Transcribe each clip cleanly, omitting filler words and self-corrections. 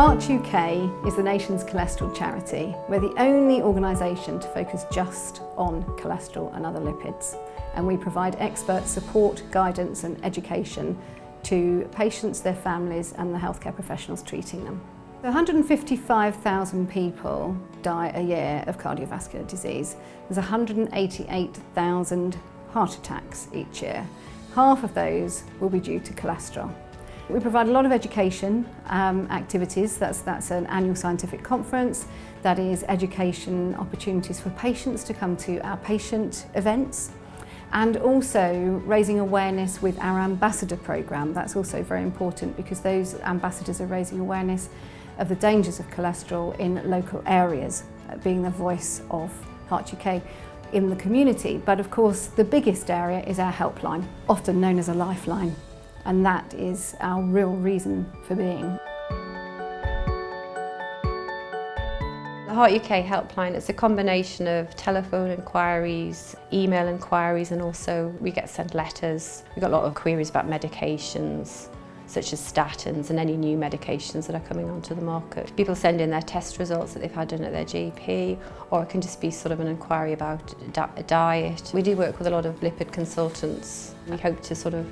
Heart UK is the nation's cholesterol charity. We're the only organisation to focus just on cholesterol and other lipids, and we provide expert support, guidance and education to patients, their families and the healthcare professionals treating them. 155,000 people die a year of cardiovascular disease. There's 188,000 heart attacks each year. Half of those will be due to cholesterol. We provide a lot of education activities. That's an annual scientific conference. That is education opportunities for patients to come to our patient events, and also raising awareness with our ambassador programme. That's also very important because those ambassadors are raising awareness of the dangers of cholesterol in local areas, being the voice of Heart UK in the community. But of course the biggest area is our helpline, often known as a lifeline. And that is our real reason for being. The Heart UK helpline is a combination of telephone inquiries, email inquiries, and also we get sent letters. We've got a lot of queries about medications, such as statins and any new medications that are coming onto the market. People send in their test results that they've had done at their GP, or it can just be sort of an inquiry about a diet. We do work with a lot of lipid consultants. We hope to sort of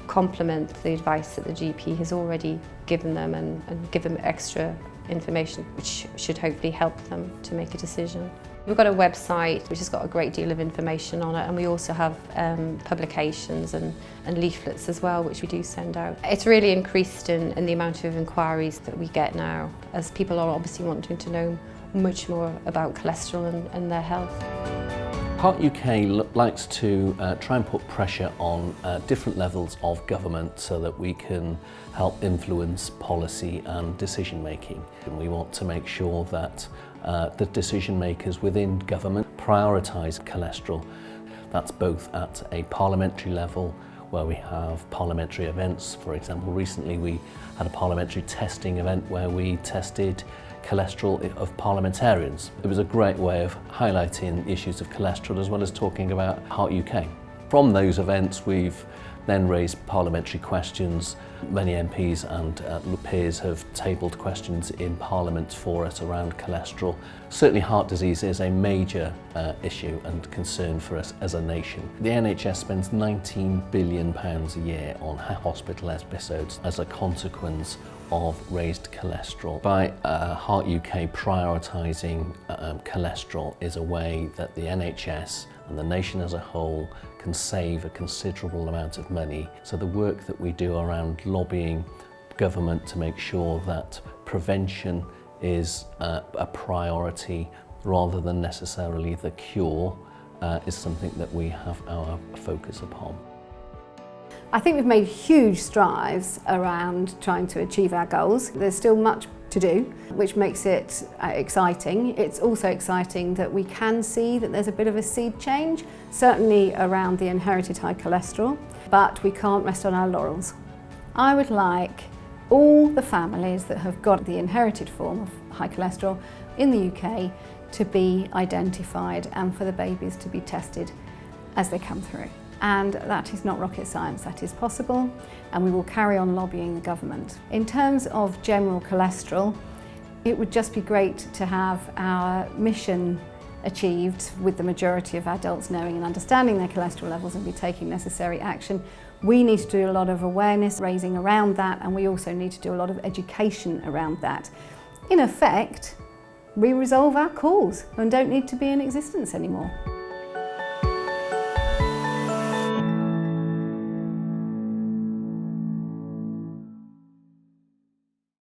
complement the advice that the GP has already given them and give them extra information which should hopefully help them to make a decision. We've got a website which has got a great deal of information on it, and we also have publications and leaflets as well, which we do send out. It's really increased in the amount of inquiries that we get now, as people are obviously wanting to know much more about cholesterol and their health. Heart UK likes to try and put pressure on different levels of government so that we can help influence policy and decision making. And we want to make sure that the decision makers within government prioritise cholesterol. That's both at a parliamentary level, where we have parliamentary events. For example, recently we had a parliamentary testing event where we tested cholesterol of parliamentarians. It was a great way of highlighting issues of cholesterol as well as talking about Heart UK. From those events we've then raised parliamentary questions. Many MPs and peers have tabled questions in Parliament for us around cholesterol. Certainly heart disease is a major issue and concern for us as a nation. The NHS spends £19 billion a year on hospital episodes as a consequence of raised cholesterol. By Heart UK prioritising cholesterol is a way that the NHS and the nation as a whole can save a considerable amount of money. So the work that we do around lobbying government to make sure that prevention is a priority rather than necessarily the cure is something that we have our focus upon. I think we've made huge strides around trying to achieve our goals. There's still much to do, which makes it exciting. It's also exciting that we can see that there's a bit of a seed change, certainly around the inherited high cholesterol, but we can't rest on our laurels. I would like all the families that have got the inherited form of high cholesterol in the UK to be identified and for the babies to be tested as they come through. And that is not rocket science, that is possible, and we will carry on lobbying the government. In terms of general cholesterol, it would just be great to have our mission achieved with the majority of adults knowing and understanding their cholesterol levels and be taking necessary action. We need to do a lot of awareness raising around that, and we also need to do a lot of education around that. In effect, we resolve our cause and don't need to be in existence anymore.